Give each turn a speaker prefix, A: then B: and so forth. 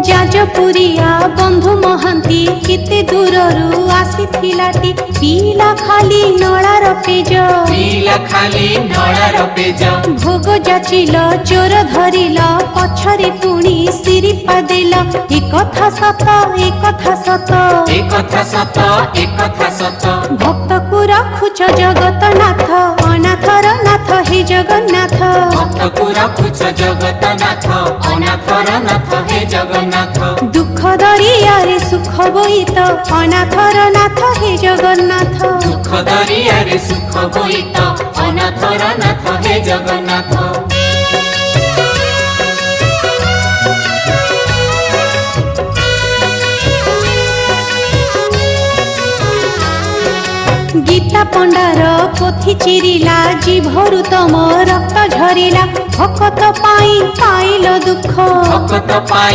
A: जाजपुरिया बंधु महांती केते दूररू आसीथिलाटी पीला खाली नଳାର पेज
B: पीला खाली नଳାର पेज
A: भोग जाचिल चोर धरिल पछरी पुणी सिरिपा देल एकथा सत एकथा सत
B: एकथा सत एकथा सत
A: भक्त को रखुच जगतनाथ अनाथर नाथ हे जगन्नाथ
B: भक्त को रखुच जगतनाथ अनाथर नाथ हे जगन्नाथ
A: दुख दरिया रे सुख बोईत अनाथर नाथ हे जगन्नाथ
B: दुख दरिया रे सुख बोईत अनाथर नाथ हे जगन्नाथ गीता पंडार पोथी चिरिला जीभरु तम रक्त झरिला भक्त पाई पाइल दुख
A: भक्त पाई